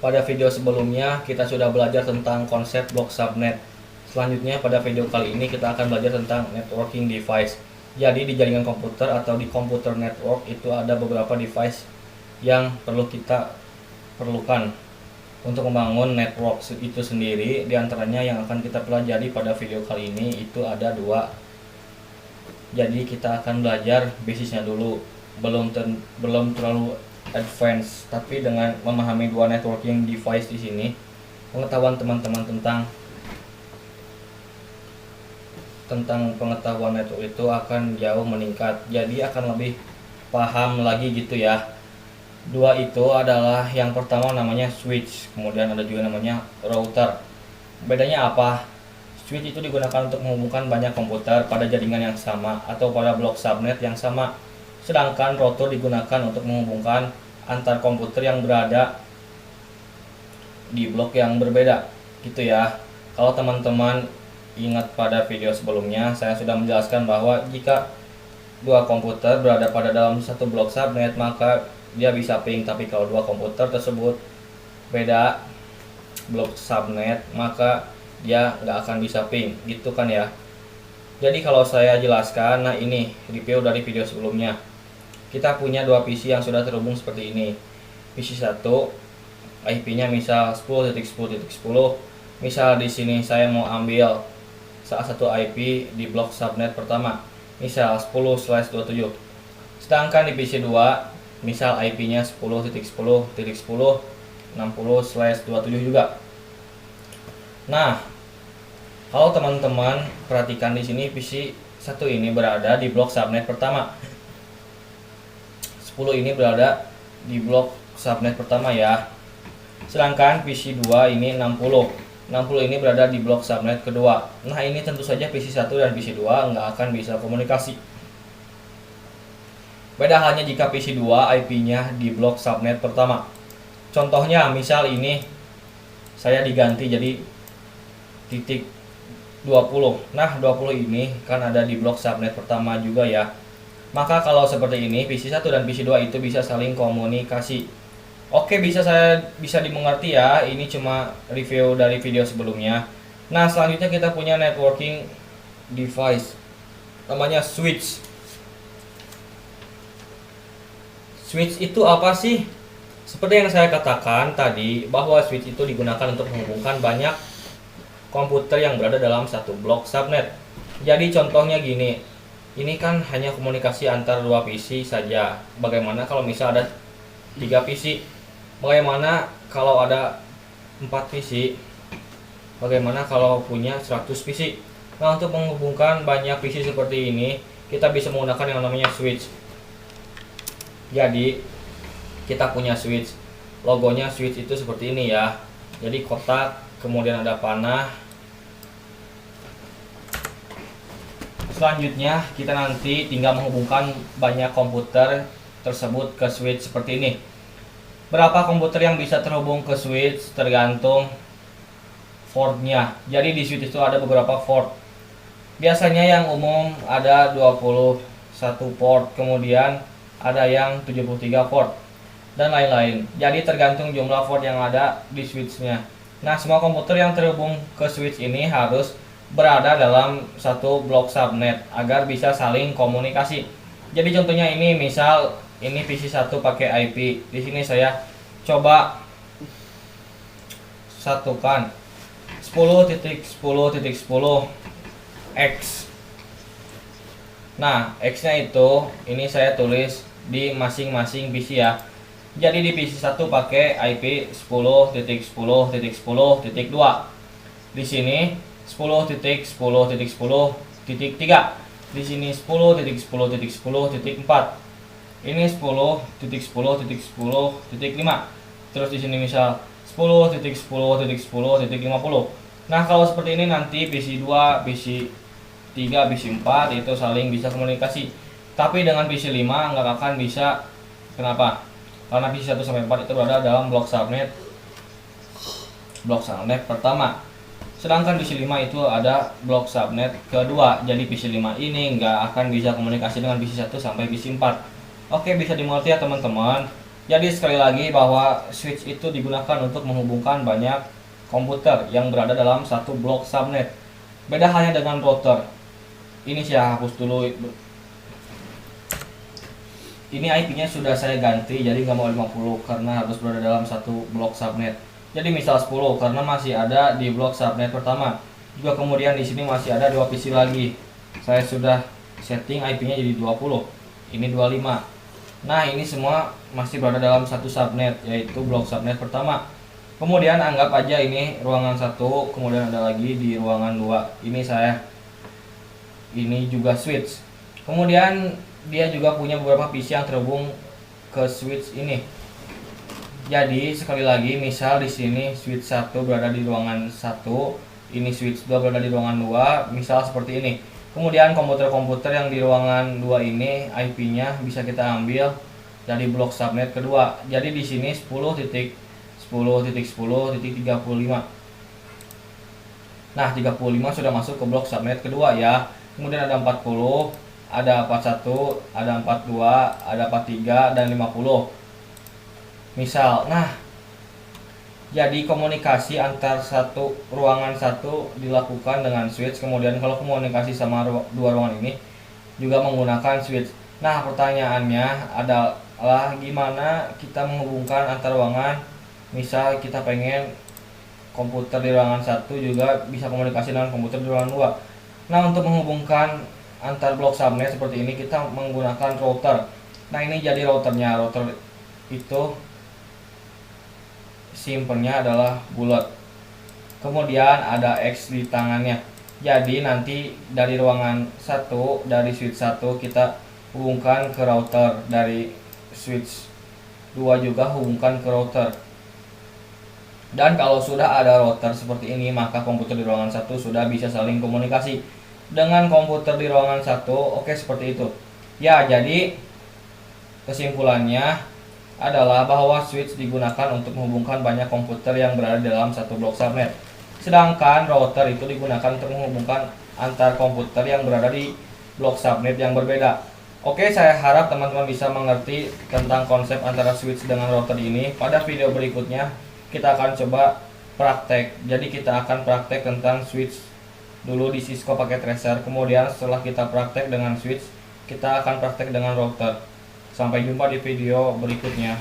Pada video sebelumnya kita sudah belajar tentang konsep blok subnet. Selanjutnya pada video kali ini kita akan belajar tentang networking device. Jadi di jaringan komputer atau di komputer network itu ada beberapa device yang perlu kita perlukan untuk membangun network itu sendiri. Di antaranya yang akan kita pelajari pada video kali ini itu ada dua. Jadi kita akan belajar basisnya dulu, belum terlalu advance, tapi dengan memahami dua networking device di sini, pengetahuan teman-teman tentang pengetahuan network itu akan jauh meningkat. Jadi akan lebih paham lagi gitu ya. Dua itu adalah yang pertama namanya switch, kemudian ada juga namanya router. Bedanya apa? Switch itu digunakan untuk menghubungkan banyak komputer pada jaringan yang sama atau pada blok subnet yang sama. Sedangkan router digunakan untuk menghubungkan antar komputer yang berada di blok yang berbeda gitu ya. Kalau teman-teman ingat pada video sebelumnya, saya sudah menjelaskan bahwa jika dua komputer berada pada dalam satu blok subnet maka dia bisa ping, tapi kalau dua komputer tersebut beda blok subnet maka dia nggak akan bisa ping gitu kan ya. Jadi kalau saya jelaskan, nah ini review dari video sebelumnya. Kita punya dua PC yang sudah terhubung seperti ini. PC 1 IP-nya misal 10.10.10. Misal di sini saya mau ambil salah satu IP di blok subnet pertama, misal 10/27. Sedangkan di PC 2 misal IP-nya 10.10.10/60/27 juga. Nah, kalau teman-teman perhatikan di sini PC 1 ini berada di blok subnet pertama. 10 ini berada di blok subnet pertama ya. Sedangkan PC 2 ini 60 ini berada di blok subnet kedua. Nah, ini tentu saja PC 1 dan PC 2 nggak akan bisa komunikasi. Beda halnya jika PC 2 IP-nya di blok subnet pertama. Contohnya misal ini saya diganti jadi titik 20. Nah, 20 ini kan ada di blok subnet pertama juga ya. Maka kalau seperti ini PC 1 dan PC 2 itu bisa saling komunikasi. Oke, bisa dimengerti ya. Ini cuma review dari video sebelumnya. Nah, selanjutnya kita punya networking device namanya switch. Switch itu apa sih? Seperti yang saya katakan tadi, bahwa switch itu digunakan untuk menghubungkan banyak komputer yang berada dalam satu blok subnet. Jadi contohnya gini, ini kan hanya komunikasi antar dua PC saja. Bagaimana kalau misal ada 3 PC? Bagaimana kalau ada 4 PC? Bagaimana kalau punya 100 PC? Nah, untuk menghubungkan banyak PC seperti ini, kita bisa menggunakan yang namanya switch. Jadi kita punya switch, logonya switch itu seperti ini ya. Jadi kotak, kemudian ada panah. Selanjutnya kita nanti tinggal menghubungkan banyak komputer tersebut ke switch seperti ini. Berapa komputer yang bisa terhubung ke switch tergantung portnya. Jadi di switch itu ada beberapa port. Biasanya yang umum ada 21 port, kemudian ada yang 73 port dan lain-lain. Jadi tergantung jumlah port yang ada di switchnya. Nah, semua komputer yang terhubung ke switch ini harus berada dalam satu blok subnet agar bisa saling komunikasi. Jadi contohnya ini misal ini PC 1 pakai IP. Di sini saya coba satukan 10.10.10x. Nah, X-nya itu ini saya tulis di masing-masing PC ya. Jadi di PC 1 pakai IP 10.10.10.2. Di sini 10.10.10.3. Di sini 10.10.10.4. Ini 10.10.10.5. Terus di sini misal 10.10.10.50. Nah, kalau seperti ini nanti PC 2, PC 3, PC 4 itu saling bisa komunikasi. Tapi dengan PC 5 nggak akan bisa. Kenapa? Karena PC 1 sampai 4 itu berada dalam blok subnet pertama. Sedangkan PC 5 itu ada blok subnet kedua. Jadi PC 5 ini nggak akan bisa komunikasi dengan PC 1 sampai PC 4. Oke, bisa dimengerti ya teman-teman. Jadi sekali lagi bahwa switch itu digunakan untuk menghubungkan banyak komputer yang berada dalam satu blok subnet. Beda halnya dengan router. Ini saya hapus dulu. Ini IP-nya sudah saya ganti, jadi nggak mau 50 karena harus berada dalam satu blok subnet. Jadi misal 10 karena masih ada di blok subnet pertama. Juga kemudian di sini masih ada 2 PC lagi. Saya sudah setting IP-nya jadi 20. Ini 25. Nah, ini semua masih berada dalam satu subnet, yaitu blok subnet pertama. Kemudian anggap aja ini ruangan 1, kemudian ada lagi di ruangan 2. Ini juga switch. Kemudian dia juga punya beberapa PC yang terhubung ke switch ini. Jadi sekali lagi, misal di sini switch 1 berada di ruangan 1, ini switch 2 berada di ruangan 2, misal seperti ini. Kemudian komputer-komputer yang di ruangan 2 ini IP-nya bisa kita ambil dari blok subnet kedua. Jadi di sini 10.10.10.35. Nah, 35 sudah masuk ke blok subnet kedua ya. Kemudian ada 40, ada 41, ada 42, ada 43 dan 50. Misal, nah, jadi komunikasi antar ruangan satu dilakukan dengan switch. Kemudian kalau komunikasi sama dua ruangan ini juga menggunakan switch. Nah, pertanyaannya adalah gimana kita menghubungkan antar ruangan. Misal kita pengen komputer di ruangan 1 juga bisa komunikasi dengan komputer di ruangan 2. Nah, untuk menghubungkan antar blok subnet seperti ini kita menggunakan router. Nah, ini jadi routernya. Router itu simpennya adalah bulat. Kemudian ada X di tangannya. Jadi nanti dari ruangan 1, dari switch 1 kita hubungkan ke router, dari switch 2 juga hubungkan ke router. Dan kalau sudah ada router seperti ini, maka komputer di ruangan 1 sudah bisa saling komunikasi dengan komputer di ruangan 1. Oke, seperti itu. Ya, jadi kesimpulannya adalah bahwa switch digunakan untuk menghubungkan banyak komputer yang berada dalam satu blok subnet. Sedangkan router itu digunakan untuk menghubungkan antar komputer yang berada di blok subnet yang berbeda. Oke, saya harap teman-teman bisa mengerti tentang konsep antara switch dengan router ini. Pada video berikutnya kita akan coba praktek. Jadi kita akan praktek tentang switch dulu di Cisco pakai tracer. Kemudian setelah kita praktek dengan switch, kita akan praktek dengan router. Sampai jumpa di video berikutnya.